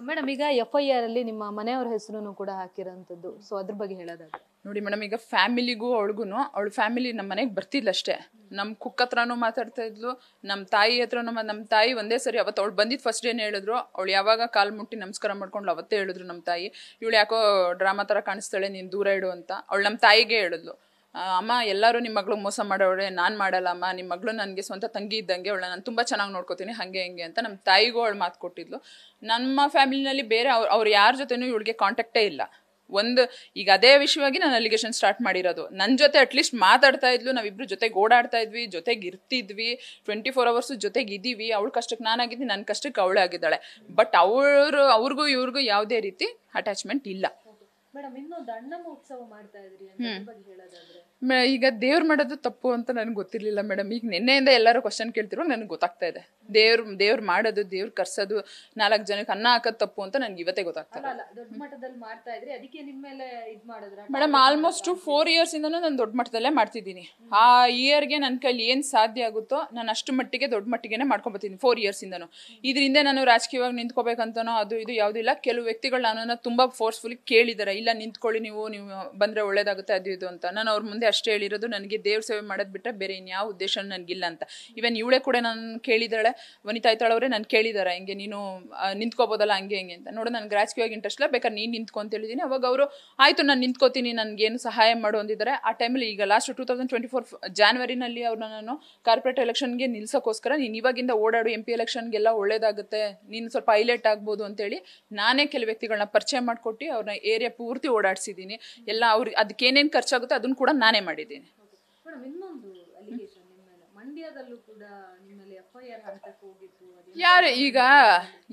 Madam ಈಗ FIR ಅಲ್ಲಿ ನಿಮ್ಮ ಮನೆಯವರ ಹೆಸರು ಕೂಡ ಹಾಕಿರೋಂಥದ್ದು, ಸೊ ಅದ್ರ ಬಗ್ಗೆ ಹೇಳೋದಾದ್ರೆ ನೋಡಿ ಮೇಡಮ್, ಈಗ ಫ್ಯಾಮಿಲಿಗೂ ಅವಳಿಗೂ ಅವಳ ಫ್ಯಾಮಿಲಿ ನಮ್ಮ ಮನೆಗೆ ಬರ್ತಿದ್ಲ ಅಷ್ಟೇ. ನಮ್ಮ ಕುಕ್ ಹತ್ರನೂ ಮಾತಾಡ್ತಾ ಇದ್ಲು, ನಮ್ಮ ತಾಯಿ ಹತ್ರನೂ. ನಮ್ಮ ತಾಯಿ ಒಂದೇ ಸರಿ ಅವತ್ತು ಅವಳು ಬಂದಿದ್ದು ಫಸ್ಟ್ ಡೇನೇ ಹೇಳಿದ್ರು. ಅವಳು ಯಾವಾಗ ಕಾಲು ಮುಟ್ಟಿ ನಮಸ್ಕಾರ ಮಾಡ್ಕೊಂಡು ಅವತ್ತೇ ಹೇಳಿದ್ರು ನಮ್ಮ ತಾಯಿ, ಇವಳು ಯಾಕೋ ಡ್ರಾಮಾ ಥರ ಕಾಣಿಸ್ತಾಳೆ, ನೀನು ದೂರ ಇಡು ಅಂತ. ಅವಳು ನಮ್ಮ ತಾಯಿಗೆ ಹೇಳಿದ್ಲು, ಅಮ್ಮ ಎಲ್ಲರೂ ನಿಮ್ಮ ಮಗಳು ಮೋಸ ಮಾಡೋಳೆ, ನಾನು ಮಾಡಲ್ಲ ಅಮ್ಮ, ನಿಮ್ಮ ಮಗಳು ನನಗೆ ಸ್ವಂತ ತಂಗಿ ಇದ್ದಂಗೆ, ಅವಳ ನಾನು ತುಂಬ ಚೆನ್ನಾಗಿ ನೋಡ್ಕೋತೀನಿ ಹಾಗೆ ಹಿಂಗೆ ಅಂತ ನಮ್ಮ ತಾಯಿಗೂ ಅವಳು ಮಾತು ಕೊಟ್ಟಿದ್ಲು. ನಮ್ಮ ಫ್ಯಾಮಿಲಿನಲ್ಲಿ ಬೇರೆ ಅವ್ರು ಯಾರ ಜೊತೆನೂ ಇವಳಿಗೆ ಕಾಂಟ್ಯಾಕ್ಟೇ ಇಲ್ಲ. ಈಗ ಅದೇ ವಿಷಯವಾಗಿ ನಾನು ಅಲಿಗೇಷನ್ ಸ್ಟಾರ್ಟ್ ಮಾಡಿರೋದು. ನನ್ನ ಜೊತೆ ಅಟ್ಲೀಸ್ಟ್ ಮಾತಾಡ್ತಾ ಇದ್ಲು, ನಾವಿಬ್ರು ಜೊತೆಗೆ ಓಡಾಡ್ತಾ ಇದ್ವಿ, ಜೊತೆಗೆ ಇರ್ತಿದ್ವಿ, 24 hours ಜೊತೆಗೆ ಇದ್ದೀವಿ. ಅವಳ ಕಷ್ಟಕ್ಕೆ ನಾನಾಗಿದ್ದೀನಿ, ನನ್ನ ಕಷ್ಟಕ್ಕೆ ಅವಳಾಗಿದ್ದಾಳೆ. ಬಟ್ ಅವ್ರಿಗೂ ಇವ್ರಿಗೂ ಯಾವುದೇ ರೀತಿ ಅಟ್ಯಾಚ್ಮೆಂಟ್ ಇಲ್ಲ. ಮೇಡಮ್ ಇನ್ನೊಂದು ಅಣ್ಣ ಮಹೋತ್ಸವ ಮಾಡ್ತಾ ಇದ್ರಿ ಹೇಳೋದಾದ್ರೆ ಈಗ ದೇವ್ರು ಮಾಡೋದು ತಪ್ಪು ಅಂತ ನನಗೆ ಗೊತ್ತಿರ್ಲಿಲ್ಲ ಮೇಡಮ್. ಈಗ ನಿನ್ನೆಯಿಂದ ಎಲ್ಲರೂ ಕ್ವಶನ್ ಕೇಳ್ತಿರೋ ನನಗೆ ಗೊತ್ತಾಗ್ತಾ ಇದೆ. ದೇವ್ರು ಮಾಡೋದು, ದೇವ್ರು ಕರ್ಸೋದು, 4 ಜನಕ್ಕೆ ಅನ್ನ ಹಾಕೋದು ತಪ್ಪು ಅಂತ ನನಗೆ ಇವತ್ತೇ ಗೊತ್ತಾಗ್ತದೆ. ದೊಡ್ಡ ಮಟ್ಟದಲ್ಲಿ ಮಾಡ್ತಾ ಇದ್ರಿ, ಅದಕ್ಕೆ ನಿಮ್ಮ ಮೇಲೆ ಇದು ಮಾಡಿದ್ರ ಮೇಡಮ್? ಆಲ್ಮೋಸ್ಟ್ 4 years ಇಂದನೂ ನಾನು ದೊಡ್ಡ ಮಟ್ಟದಲ್ಲೇ ಮಾಡ್ತಿದ್ದೀನಿ. ಆ ಇಯರ್ಗೆ ನನ್ನ ಕೈಲಿ ಏನು ಸಾಧ್ಯ ಆಗುತ್ತೋ ನಾನು ಅಷ್ಟು ಮಟ್ಟಿಗೆ ದೊಡ್ಡ ಮಟ್ಟಿಗೆ ಮಾಡ್ಕೊಂಬತ್ತೀನಿ 4 years ಇಂದನೂ. ಇದರಿಂದ ನಾನು ರಾಜಕೀಯವಾಗಿ ನಿಂತ್ಕೋಬೇಕಂತನೋ ಅದು ಇದು ಯಾವುದೂ ಇಲ್ಲ. ಕೆಲವು ವ್ಯಕ್ತಿಗಳು ನನ್ನನ್ನು ತುಂಬ ಫೋರ್ಸ್ಫುಲಿ ಕೇಳಿದ್ದಾರೆ, ಇಲ್ಲ ನಿಂತ್ಕೊಳ್ಳಿ, ನೀವು ಬಂದರೆ ಒಳ್ಳೇದಾಗುತ್ತೆ ಅದು ಇದು ಅಂತ. ನಾನು ಅವ್ರ ಮುಂದೆ ಅಷ್ಟೇ ಹೇಳಿರೋದು, ನನಗೆ ದೇವ್ರ ಸೇವೆ ಮಾಡೋದು ಬಿಟ್ಟರೆ ಬೇರೆ ಇನ್ಯಾವ ಉದ್ದೇಶ ನನಗಿಲ್ಲ ಅಂತ. ಇವನ್ ಇವಳೇ ಕೂಡ ನಾನು ಕೇಳಿದಾಳೆ, ವನಿತಾ ಐತಾಳವ್ರೆ ನಾನು ಕೇಳಿದಾರೆ, ಹಿಂಗೆ ನೀನು ನಿಂತ್ಕೋಬೋದಲ್ಲ ಹಂಗೆ ಹಿಂಗೆ ಅಂತ. ನೋಡು ನನಗೆ ರಾಜಕೀಯವಾಗಿ ಇಂಟ್ರೆಸ್ಟ್ ಇಲ್ಲ, ಬೇಕಾದ್ರೆ ನೀನು ನಿಂತ್ಕೊ ಅಂತ ಹೇಳಿದ್ದೀನಿ. ಅವಾಗ ಅವರು ಆಯಿತು ನಾನು ನಿಂತ್ಕೋತೀನಿ, ನನಗೇನು ಸಹಾಯ ಮಾಡು ಅಂದಿದ್ದಾರೆ. ಆ ಟೈಮಲ್ಲಿ ಈಗ ಲಾಸ್ಟ್ 2024 ಜಾನ್ವರಿನಲ್ಲಿ ಅವ್ರನ್ನ ನಾನು ಕಾರ್ಪೊರೇಟ್ ಎಲೆಕ್ಷನ್ಗೆ ನಿಲ್ಸೋಕ್ಕೋಸ್ಕರ, ನೀನು ಇವಾಗಿಂದ ಓಡಾಡು, MP ಎಲೆಕ್ಷನ್ಗೆಲ್ಲ ಒಳ್ಳೇದಾಗುತ್ತೆ, ನೀನು ಸ್ವಲ್ಪ ಹೈಲೈಟ್ ಆಗ್ಬೋದು ಅಂತೇಳಿ ನಾನೇ ಕೆಲವು ವ್ಯಕ್ತಿಗಳನ್ನ ಪರಿಚಯ ಮಾಡಿಕೊಟ್ಟು ಅವ್ರನ್ನ ಏರಿಯಾ ಪೂರ್ತಿ ಓಡಾಡಿಸಿದ್ದೀನಿ. ಎಲ್ಲ ಅವ್ರಿಗೆ ಅದಕ್ಕೇನೇನು ಖರ್ಚಾಗುತ್ತೆ ಅದನ್ನು ಕೂಡ ನಾನೇ ಮಾಡಿದ್ದೀನಿ. ಮೇಡಮ್ ಇನ್ನೊಂದು ಅಲಿಗೇಷನ್ ನಿಮ್ಮ ಮೇಲೆ, ಮಂಡ್ಯದಲ್ಲೂ ಕೂಡ ನಿಮ್ಮ ಮೇಲೆ FIR ಹಂತಕ್ಕೆ ಹೋಗಿತ್ತು. ಯಾರು ಈಗ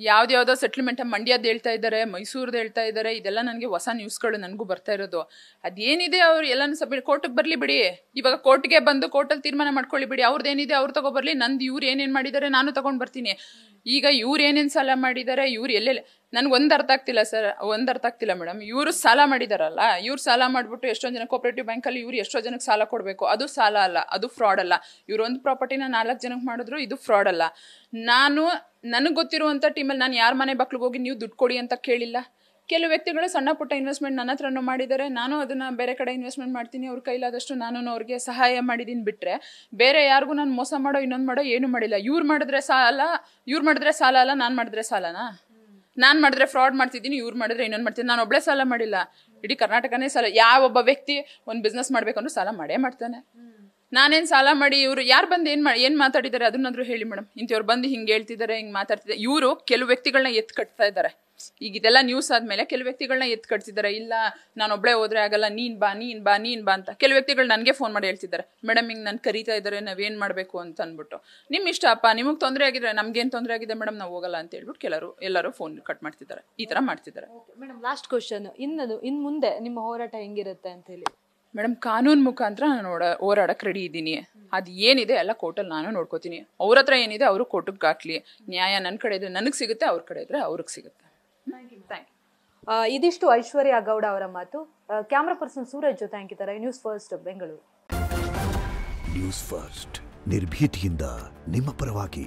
ಯಾವ್ದ್ಯಾವ್ದೋ ಸೆಟ್ಲ್ಮೆಂಟ್ ಮಂಡ್ಯದ್ದು ಹೇಳ್ತಾ ಇದ್ದಾರೆ, ಮೈಸೂರ್ದು ಹೇಳ್ತಾ ಇದ್ದಾರೆ, ಇದೆಲ್ಲ ನನಗೆ ಹೊಸ ನ್ಯೂಸ್ಗಳು ನನಗೂ ಬರ್ತಾ ಇರೋದು. ಅದೇನಿದೆ ಅವ್ರು ಎಲ್ಲನೂ ಕೋರ್ಟಿಗೆ ಬರಲಿ ಬಿಡಿ, ಇವಾಗ ಕೋರ್ಟ್ಗೆ ಬಂದು ಕೋರ್ಟಲ್ಲಿ ತೀರ್ಮಾನ ಮಾಡ್ಕೊಳ್ಳಿ ಬಿಡಿ. ಅವ್ರದ್ದೇನಿದೆ ಅವ್ರು ತಗೊಬರ್ಲಿ, ನಂದು ಇವ್ರು ಏನೇನು ಮಾಡಿದ್ದಾರೆ ನಾನು ತಗೊಂಡು ಬರ್ತೀನಿ. ಈಗ ಇವ್ರು ಏನೇನು ಸಾಲ ಮಾಡಿದ್ದಾರೆ, ಇವ್ರು ಎಲ್ಲೆಲ್ಲ ನನಗೆ ಒಂದು ಅರ್ಥ ಆಗ್ತಿಲ್ಲ ಮೇಡಮ್. ಇವರು ಸಾಲ ಮಾಡಿದಾರಲ್ಲ, ಇವ್ರು ಸಾಲ ಮಾಡಿಬಿಟ್ಟು ಎಷ್ಟೊಂದು ಜನ ಕೋಆಪರೇಟಿವ್ ಬ್ಯಾಂಕಲ್ಲಿ ಇವ್ರು ಎಷ್ಟೋ ಜನಕ್ಕೆ ಸಾಲ ಕೊಡಬೇಕು, ಅದು ಸಾಲ ಅಲ್ಲ, ಅದು ಫ್ರಾಡ್ ಅಲ್ಲ. ಇವ್ರು ಒಂದು ಪ್ರಾಪರ್ಟಿನ 4 ಜನಕ್ಕೆ ಮಾಡಿದ್ರು, ಇದು ಫ್ರಾಡ್ ಅಲ್ಲ. ನನಗೆ ಗೊತ್ತಿರುವಂಥ ಟೀಮಲ್ಲಿ ನಾನು ಯಾರ ಮನೆ ಬಾಕ್ಲಿಗೆ ಹೋಗಿ ನೀವು ದುಡ್ಡು ಕೊಡಿ ಅಂತ ಕೇಳಿಲ್ಲ. ಕೆಲವು ವ್ಯಕ್ತಿಗಳು ಸಣ್ಣ ಪುಟ್ಟ ಇನ್ವೆಸ್ಟ್ಮೆಂಟ್ ನನ್ನ ಹತ್ರನೂ ಮಾಡಿದ್ದಾರೆ, ನಾನು ಅದನ್ನು ಬೇರೆ ಕಡೆ ಇನ್ವೆಸ್ಟ್ಮೆಂಟ್ ಮಾಡ್ತೀನಿ, ಅವ್ರ ಕೈಲಾದಷ್ಟು ನಾನು ಅವ್ರಿಗೆ ಸಹಾಯ ಮಾಡಿದ್ದೀನಿ. ಬಿಟ್ಟರೆ ಬೇರೆ ಯಾರಿಗೂ ನಾನು ಮೋಸ ಮಾಡೋ ಇನ್ನೊಂದು ಮಾಡೋ ಏನೂ ಮಾಡಿಲ್ಲ. ಇವ್ರು ಮಾಡಿದ್ರೆ ಸಾಲ ಅಲ್ಲ, ನಾನು ಮಾಡಿದ್ರೆ ಸಾಲನಾ? ನಾನು ಮಾಡಿದ್ರೆ ಫ್ರಾಡ್ ಮಾಡ್ತಿದ್ದೀನಿ, ಇವ್ರು ಮಾಡಿದ್ರೆ ಇನ್ನೊಂದು ಮಾಡ್ತೀನಿ. ನಾನು ಒಬ್ಬಳೇ ಸಾಲ ಮಾಡಿಲ್ಲ, ಇಡೀ ಕರ್ನಾಟಕನೇ ಸಾಲ. ಯಾವೊಬ್ಬ ವ್ಯಕ್ತಿ ಒಂದು ಬಿಸ್ನೆಸ್ ಮಾಡ್ಬೇಕಂದ್ರೂ ಸಾಲ ಮಾಡೇ ಮಾಡ್ತಾನೆ. ನಾನೇನು ಸಾಲ ಮಾಡಿ ಇವರು ಯಾರು ಬಂದು ಏನು ಮಾತಾಡಿದ್ದಾರೆ ಅದನ್ನಾದ್ರೂ ಹೇಳಿ ಮೇಡಮ್. ಇಂಥವ್ರು ಬಂದು ಹಿಂಗೆ ಹೇಳ್ತಿದ್ದಾರೆ, ಹಿಂಗೆ ಮಾತಾಡ್ತಿದ್ದಾರೆ. ಇವರು ಕೆಲವು ವ್ಯಕ್ತಿಗಳನ್ನ ಎತ್ತು ಕಟ್ತಾ ಇದ್ದಾರೆ. ಈಗ ಇದೆಲ್ಲ ನ್ಯೂಸ್ ಆದಮೇಲೆ ಕೆಲವು ವ್ಯಕ್ತಿಗಳನ್ನ ಎತ್ತು ಕಟ್ತಿದ್ದಾರೆ. ಇಲ್ಲ ನಾನು ಒಬ್ಬಳೇ ಹೋದ್ರೆ ಆಗಲ್ಲ, ನೀನು ಬಾ ಅಂತ. ಕೆಲವು ವ್ಯಕ್ತಿಗಳು ನನಗೆ ಫೋನ್ ಮಾಡಿ ಹೇಳ್ತಿದ್ದಾರೆ, ಮೇಡಮ್ ಹಿಂಗೆ ನಾನು ಕರೀತಾ ಇದ್ದಾರೆ, ನಾವೇನು ಮಾಡಬೇಕು ಅಂತ ಅಂದ್ಬಿಟ್ಟು. ನಿಮ್ಮ ಇಷ್ಟ ಅಪ್ಪ, ನಿಮಗೆ ತೊಂದರೆ ಆಗಿದ್ರೆ ನಮ್ಗೇನು ತೊಂದರೆ ಆಗಿದೆ ಮೇಡಮ್, ನಾವು ಹೋಗಲ್ಲ ಅಂತ ಹೇಳ್ಬಿಟ್ಟು ಎಲ್ಲರೂ ಫೋನ್ ಕಟ್ ಮಾಡ್ತಿದ್ದಾರೆ, ಈ ಥರ ಮಾಡ್ತಿದ್ದಾರೆ. ಮೇಡಮ್ ಲಾಸ್ಟ್ ಕ್ವಶನ್, ಇನ್ನು ಮುಂದೆ ನಿಮ್ಮ ಹೋರಾಟ ಹೆಂಗಿರುತ್ತೆ ಅಂತ ಹೇಳಿ? ಮೇಡಮ್ ಕಾನೂನು ಮುಖಾಂತರ ನಾನು ಹೋರಾಡಕ್ಕೆ ರೆಡಿ ಇದ್ದೀನಿ. ಅದು ಏನಿದೆ ಎಲ್ಲ ಕೋರ್ಟಲ್ಲಿ ನಾನು ನೋಡ್ಕೋತೀನಿ. ಅವ್ರ ಹತ್ರ ಏನಿದೆ ಅವರು ಕೋರ್ಟಿಗೆ ಹಾಕ್ಲಿ. ನ್ಯಾಯ ನನ್ನ ಕಡೆ ಇದ್ರೆ ನನಗೆ ಸಿಗುತ್ತೆ, ಅವ್ರ ಕಡೆ ಇದ್ರೆ ಅವ್ರಿಗೆ ಸಿಗುತ್ತೆ. Thank you. ಇದಿಷ್ಟು ಐಶ್ವರ್ಯ ಗೌಡ ಅವರ ಮಾತು. ಕ್ಯಾಮ್ರಾ ಪರ್ಸನ್ ಸೂರಜ್ ಜೊತೆ ಅಂಕಿತಾರೆ. News First Bengaluru. News First ನಿರ್ಭೀತಿಯಿಂದ ನಿಮ್ಮ ಪರವಾಗಿ.